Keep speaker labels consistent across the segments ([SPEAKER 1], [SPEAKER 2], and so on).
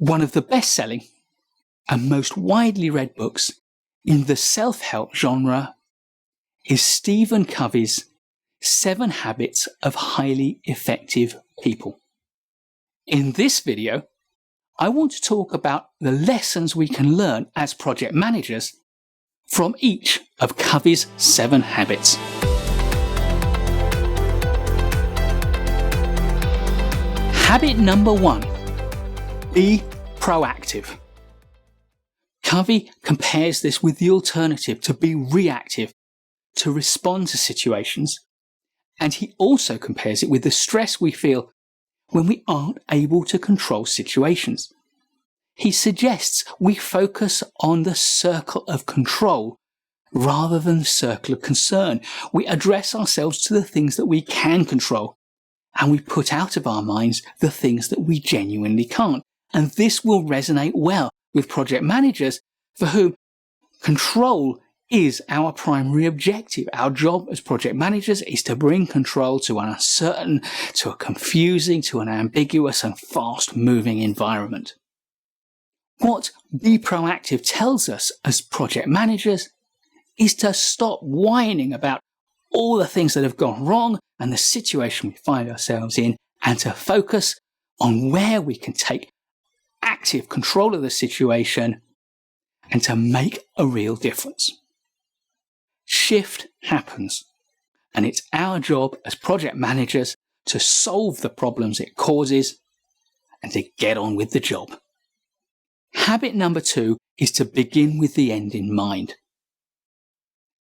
[SPEAKER 1] One of the best-selling and most widely read books in the self-help genre is Stephen Covey's 7 Habits of Highly Effective People. In this video, I want to talk about the lessons we can learn as project managers from each of Covey's 7 habits. Habit number 1. Be proactive. Covey compares this with the alternative to be reactive, to respond to situations, and he also compares it with the stress we feel when we aren't able to control situations. He suggests we focus on the circle of control rather than the circle of concern. We address ourselves to the things that we can control, and we put out of our minds the things that we genuinely can't. And this will resonate well with project managers for whom control is our primary objective. Our job as project managers is to bring control to an uncertain, to a confusing, to an ambiguous and fast-moving environment. What Be Proactive tells us as project managers is to stop whining about all the things that have gone wrong and the situation we find ourselves in, and to focus on where we can take active control of the situation and to make a real difference. Shift happens, and it's our job as project managers to solve the problems it causes and to get on with the job. Habit number 2 is to begin with the end in mind.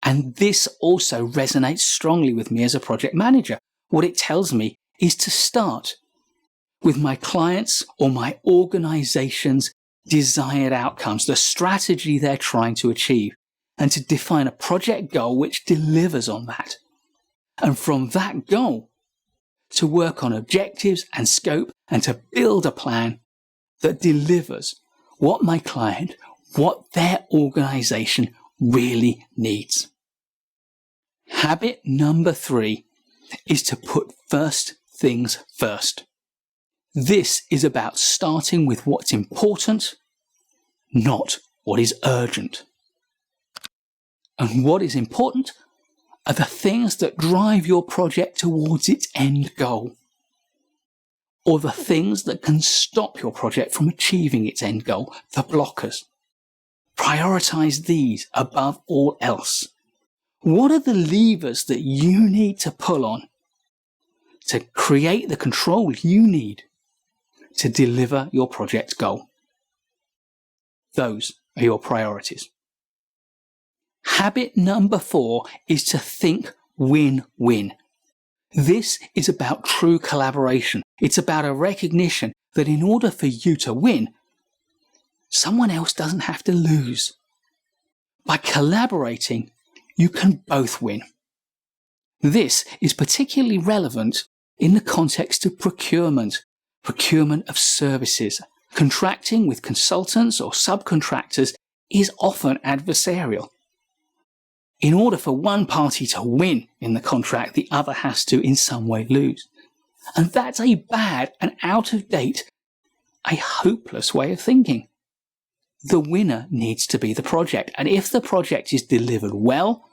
[SPEAKER 1] And this also resonates strongly with me as a project manager. What it tells me is to start with my clients' or my organization's desired outcomes, the strategy they're trying to achieve, and to define a project goal which delivers on that. And from that goal, to work on objectives and scope and to build a plan that delivers what my client, what their organization really needs. Habit number 3 is to put first things first. This is about starting with what's important, not what is urgent. And what is important are the things that drive your project towards its end goal, or the things that can stop your project from achieving its end goal, the blockers. Prioritize these above all else. What are the levers that you need to pull on to create the control you need to deliver your project goal? Those are your priorities. Habit number 4 is to think win-win. This is about true collaboration. It's about a recognition that in order for you to win, someone else doesn't have to lose. By collaborating, you can both win. This is particularly relevant in the context of procurement of services. Contracting with consultants or subcontractors is often adversarial. In order for one party to win in the contract, the other has to in some way lose. And that's a bad and out of date, a hopeless way of thinking. The winner needs to be the project. And if the project is delivered well,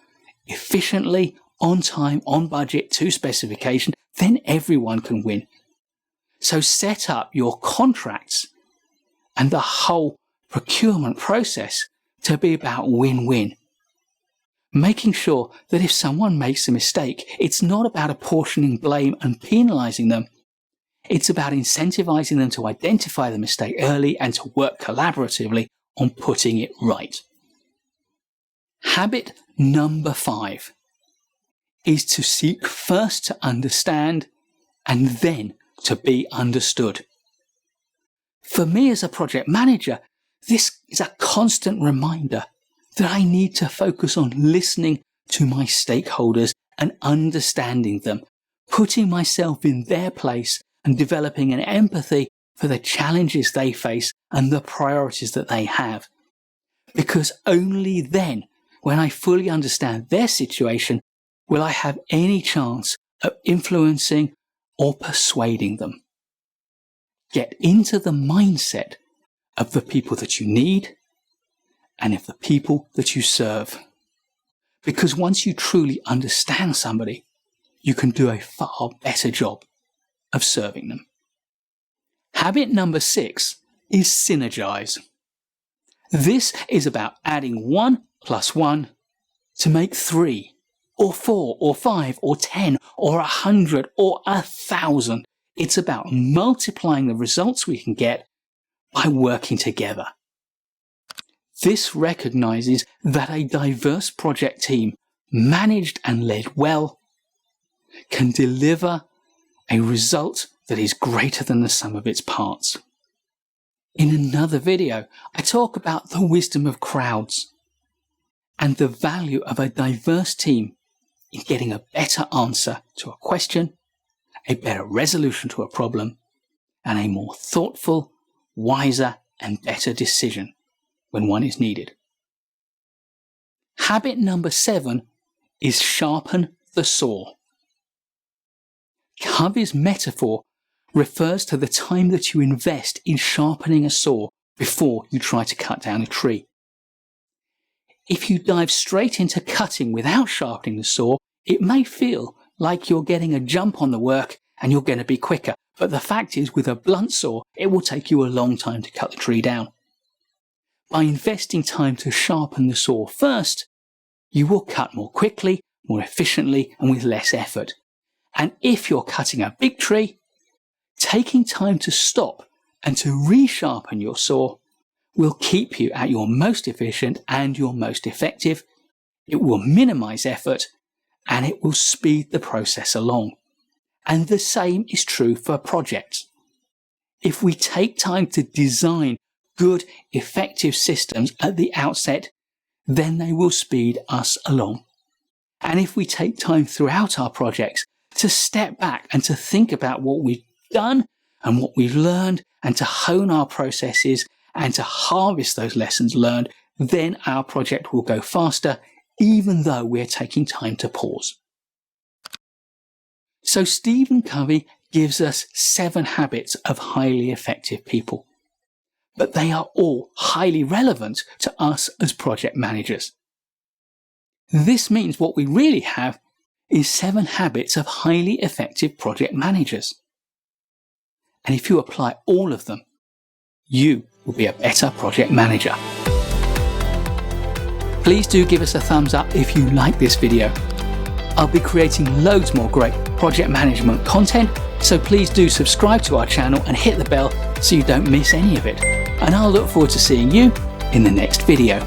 [SPEAKER 1] efficiently, on time, on budget, to specification, then everyone can win. So set up your contracts and the whole procurement process to be about win-win. Making sure that if someone makes a mistake, it's not about apportioning blame and penalizing them. It's about incentivizing them to identify the mistake early and to work collaboratively on putting it right. Habit number 5 is to seek first to understand and then to be understood. For me as a project manager, this is a constant reminder that I need to focus on listening to my stakeholders and understanding them, putting myself in their place and developing an empathy for the challenges they face and the priorities that they have. Because only then, when I fully understand their situation, will I have any chance of influencing or persuading them. Get into the mindset of the people that you need and of the people that you serve. Because once you truly understand somebody, you can do a far better job of serving them. Habit number 6 is SYNERGIZE. This is about adding 1 + 1 to make 3, or 4, or 5, or 10, or 100, or 1,000. It's about multiplying the results we can get by working together. This recognizes that a diverse project team, managed and led well, can deliver a result that is greater than the sum of its parts. In another video, I talk about the wisdom of crowds and the value of a diverse team in getting a better answer to a question, a better resolution to a problem, and a more thoughtful, wiser, and better decision when one is needed. Habit number 7 is sharpen the saw. Covey's metaphor refers to the time that you invest in sharpening a saw before you try to cut down a tree. If you dive straight into cutting without sharpening the saw, it may feel like you're getting a jump on the work and you're going to be quicker. But the fact is, with a blunt saw, it will take you a long time to cut the tree down. By investing time to sharpen the saw first, you will cut more quickly, more efficiently, and with less effort. And if you're cutting a big tree, taking time to stop and to resharpen your saw will keep you at your most efficient and your most effective. It will minimize effort and it will speed the process along. And the same is true for projects. If we take time to design good, effective systems at the outset, then they will speed us along. And if we take time throughout our projects to step back and to think about what we've done and what we've learned and to hone our processes and to harvest those lessons learned, then our project will go faster, even though we're taking time to pause. So Stephen Covey gives us 7 habits of highly effective people, but they are all highly relevant to us as project managers. This means what we really have is 7 habits of highly effective project managers. And if you apply all of them, you will be a better project manager. Please do give us a thumbs up if you like this video. I'll be creating loads more great project management content, so please do subscribe to our channel and hit the bell so you don't miss any of it. And I'll look forward to seeing you in the next video.